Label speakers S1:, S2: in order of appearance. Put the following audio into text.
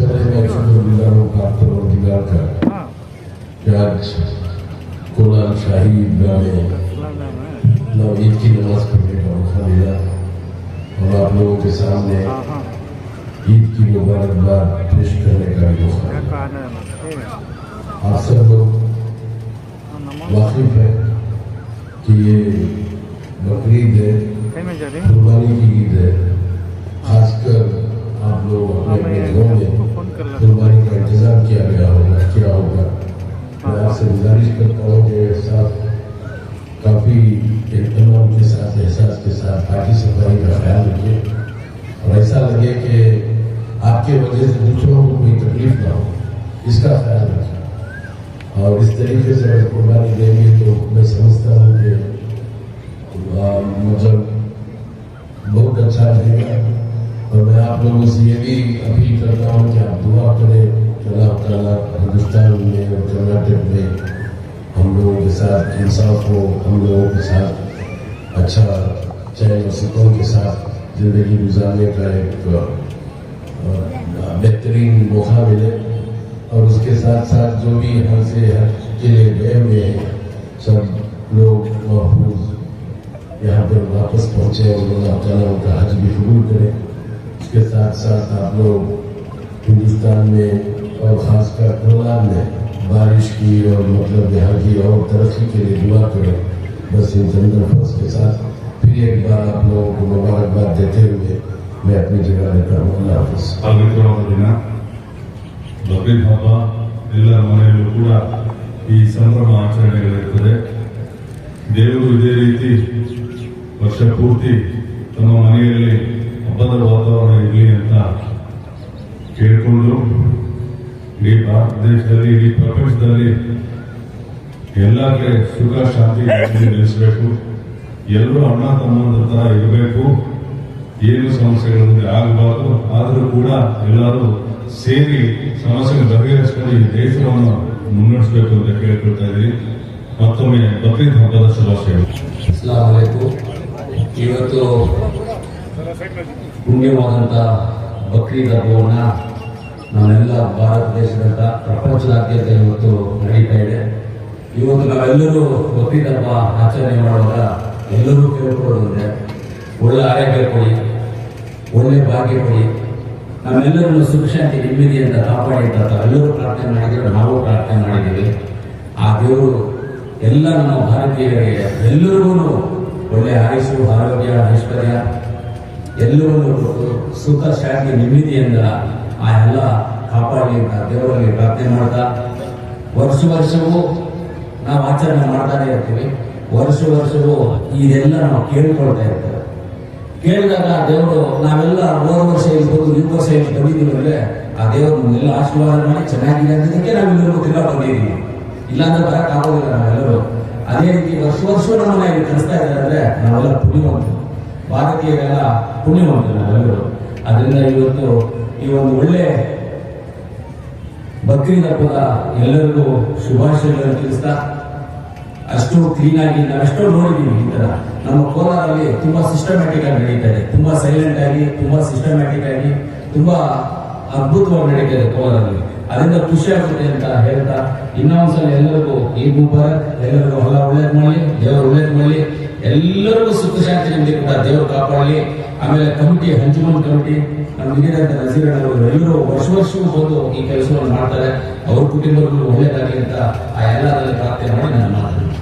S1: पहले मैं शुक्रिया प्राप्त परवरदिगार का कि आज कोलार शाही ईदगाह में ईद की नमाज पढ़ने का मौका मिला और आप लोगों के सामने ईद की मुबारकबाद पेश करने का मौका मिला। आप सब लोग वाकिफ है कि ये बकरीद है, कुर्बानी की ईद है। खासकर आप लोग अपने अपने घरों में कुर्बानी का इंतजाम किया होगा। मैं आपसे गुजारिश करता हूँ कि साथ काफ़ी एहतमाम के साथ, एहसास के साथ ताकि सफाई का ख्याल रखिए और ऐसा लगे कि आपके वजह से दूसरों को कोई तकलीफ ना हो, इसका ख्याल रखिए। और इस तरीके से अगर कुर्बानी देंगे तो मैं समझता हूँ कि मतलब बहुत अच्छा रहेगा। और मैं आप लोगों से ये भी अपील करता हूँ कि आप दुआ करें कि अल्लाह ताला हिंदुस्तान में और कर्नाटक में हम लोगों के साथ इंसाफ हो, हम लोगों के साथ अच्छा चैन और सुकून के साथ ज़िंदगी गुजारने का एक बेहतरीन मौका मिले। और उसके साथ साथ जो भी यहाँ से हज के लिए गए हुए हैं सब लोग महफूज यहाँ पर वापस पहुँचे और अल्लाह ताला उनका हज भी कबूल करे। उसके साथ साथ आप लोग हिंदुस्तान में और ख़ासकर कोलार में बारिश की और मतलब यहाँ की और तरक्की के लिए दुआ करें। बस इन चंद अल्फाज के साथ फिर एक बार आप लोगों को मुबारकबाद देते हुए मैं अपनी जगह रहता हूँ। अल्लाह हाफ़िज़।
S2: पवित्रವಾದ ದಿನ ಬಕ್ರೀದ್ ಹಬ್ಬ ಎಲ್ಲರ ಮನೆಯಲ್ಲೂ ಕೂಡ ಈ ಸಂಭ್ರಮ ಆಚರಣೆಗಳಿರುತ್ತದೆ. ದೇವರು ಇದೇ ರೀತಿ ವರ್ಷ ಪೂರ್ತಿ ತಮ್ಮ ಮನೆಯಲ್ಲಿ ಹಬ್ಬದ ವಾತಾವರಣ ಇರಲಿ ಅಂತ ಕೇಳಿಕೊಂಡು ಇಡೀ ಭಾರತ ದೇಶದಲ್ಲಿ, ಇಡೀ ಪ್ರಪಂಚದಲ್ಲಿ ಎಲ್ಲ ಕಡೆ ಸುಖ ಶಾಂತಿ ನೆಲೆಸಬೇಕು. ಎಲ್ಲರೂ ಅಣ್ಣ ತಮ್ಮಂದ್ರ ತರ ಇರಬೇಕು. ಏನು ಸಮಸ್ಯೆಗಳ ಮುಂದೆ ಆಗಬಾರದು. ಆದರೂ ಕೂಡ ಎಲ್ಲರೂ ಸೇರಿ ಸಮಸ್ಯೆಗಳನ್ನು ಬಗೆಹರಿಸಿಕೊಂಡು ಈ ದೇಶವನ್ನು ಮುನ್ನಡೆಸಬೇಕು ಅಂತ ಕೇಳ್ಕೊಳ್ತಾ ಇದ್ದೀವಿ. ಮತ್ತೊಮ್ಮೆ ಬಕ್ರೀದ್ ಹಬ್ಬದ ಶುಭಾಶಯಗಳು.
S3: ಅಸ್ಸಲಾಮು ಅಲೈಕುಂ. ಇವತ್ತು ಪುಣ್ಯವಾದಂಥ ಬಕ್ರೀದ್ ಹಬ್ಬವನ್ನು ನಾವೆಲ್ಲ ಭಾರತ ದೇಶದಂತ ಪ್ರಪಂಚದಾದ್ಯಂತ ಇವತ್ತು ನಡೀತಾ ಇದೆ. ಇವತ್ತು ನಾವೆಲ್ಲರೂ ಬಕ್ರೀದ್ ಹಬ್ಬ ಆಚರಣೆ ಮಾಡುವಾಗ ಎಲ್ಲರೂ ಕೇಳ್ಕೊಳ್ಳೋದಂದ್ರೆ ಒಳ್ಳೆ ಆರೋಗ್ಯ ಕೊಡಿ, ಒಳ್ಳೆ ಭಾಗ್ಯ ಕೊಡಿ, ನಮ್ಮೆಲ್ಲರನ್ನು ಸುಖ ಶಾಂತಿ ನೆಮ್ಮದಿಯಿಂದ ಕಾಪಾಡಿ ಅಂತ ಎಲ್ಲರೂ ಪ್ರಾರ್ಥನೆ ಮಾಡಿದರೆ ನಾವು ಪ್ರಾರ್ಥನೆ ಮಾಡಿದ್ದೀವಿ. ಆ ದೇವರು ಎಲ್ಲ ನಮ್ಮ ಭಾರತೀಯರಿಗೆ ಎಲ್ಲರಿಗೂ ಒಳ್ಳೆ ಆಯುಷು, ಆರೋಗ್ಯ, ಐಶ್ವರ್ಯ ಎಲ್ಲವನ್ನೂ ಕೊಟ್ಟು ಸುಖ ಶಾಂತಿ ನೆಮ್ಮದಿಯಿಂದ ಆ ಎಲ್ಲ ಕಾಪಾಡಲಿ ಅಂತ ದೇವರಲ್ಲಿ ಪ್ರಾರ್ಥನೆ ಮಾಡ್ತಾ ವರ್ಷವೂ ನಾವು ಆಚರಣೆ ಮಾಡ್ತಾನೆ ಇರ್ತೀವಿ. ವರ್ಷವೂ ಇದೆಲ್ಲ ನಾವು ಕೇಳ್ಕೊಳ್ತಾ ಇರ್ತೇವೆ. ಕೇಳಿದಾಗ ದೇವರು ನಾವೆಲ್ಲ ಹೋದ ವರ್ಷ ಇರ್ಬೋದು, ಈ ವರ್ಷ ಇಲ್ಲಿ ಬಂದಿದ್ದೀವಿ ಅಂದರೆ ಆ ದೇವರು ನಮ್ಮೆಲ್ಲ ಆಶೀರ್ವಾದ ಮಾಡಿ ಚೆನ್ನಾಗಿದೆ ಅನ್ನೋದಕ್ಕೆ ನಾವೆಲ್ಲರೂ ತಿರ್ಗಾ ಬಂದಿದ್ದೀವಿ. ಇಲ್ಲಾಂದ್ರೆ ಬರೋಕ್ಕಾಗೋದಿಲ್ಲ ನಾವೆಲ್ಲರೂ. ಅದೇ ರೀತಿ ವರ್ಷ ನಮ್ಮನ್ನ ಇಲ್ಲಿ ಕಳಿಸ್ತಾ ಇದ್ದಾರೆ ಅಂದರೆ ನಾವೆಲ್ಲ ಪುಣ್ಯವಂತರು, ಭಾರತೀಯರೆಲ್ಲ ಪುಣ್ಯವಂತರು ನಾವೆಲ್ಲರೂ. ಅದರಿಂದ ಇವತ್ತು ಈ ಒಂದು ಒಳ್ಳೆ ಬಕ್ರೀದ್ ಹಬ್ಬದ ಎಲ್ಲರಿಗೂ ಶುಭಾಶಯಗಳನ್ನು ತಿಳಿಸ್ತಾ, ಅಷ್ಟು ಕ್ಲೀನ್ ಆಗಿ ನಾವೆಷ್ಟೋ ನೋಡಿದ್ದೀವಿ. ಈ ತರ ನಮ್ಮ ಕೋಲಾರಲ್ಲಿ ತುಂಬಾ ಸಿಸ್ಟಮ್ಯಾಟಿಕ್ ಆಗಿ ನಡೀತಾ ಇದೆ, ತುಂಬಾ ಸೈಲೆಂಟ್ ಆಗಿ, ತುಂಬಾ ಸಿಸ್ಟಮ್ಯಾಟಿಕ್ ಆಗಿ, ತುಂಬಾ ಅದ್ಭುತವಾಗಿ ನಡೀತಾ ಇದೆ ಕೋಲಾರಲ್ಲಿ. ಅದರಿಂದ ಖುಷಿ ಆಗುತ್ತೆ ಅಂತ ಹೇಳ್ತಾ ಇನ್ನೊಂದ್ಸಲ ಎಲ್ಲರಿಗೂ ಈದ್ ಮುಬಾರಕ್. ಎಲ್ಲರಿಗೂ ಹೊಲ ಒಳ್ಳೇದ್ ಮಾಡಲಿ, ದೇವರು ಒಳ್ಳೇದ್ ಮಾಡಲಿ, ಎಲ್ಲರಿಗೂ ಸುಖ ಶಾಂತಿ ನಿಂದ ದೇವರು ಕಾಪಾಡಲಿ. ಆಮೇಲೆ ಕಮಿಟಿ, ಹಂಚುಮನ್ ಕಮಿಟಿ, ನಮ್ಮ ಹಿರಿಯರಂತ ನಜೀರಣ್ಣವರು ಎಲ್ಲರೂ ವರ್ಷವೂ ಬಂದು ಈ ಕೆಲಸವನ್ನು ಮಾಡ್ತಾರೆ. ಅವ್ರ ಕುಟುಂಬಗಳು ಒಳ್ಳೇದಾಗಲಿ ಅಂತ ಆ ಎಲ್ಲರಲ್ಲಿ ಪ್ರಾರ್ಥನೆ ಮಾಡಿ ನಾನು ಮಾತಾಡ್ತೀನಿ.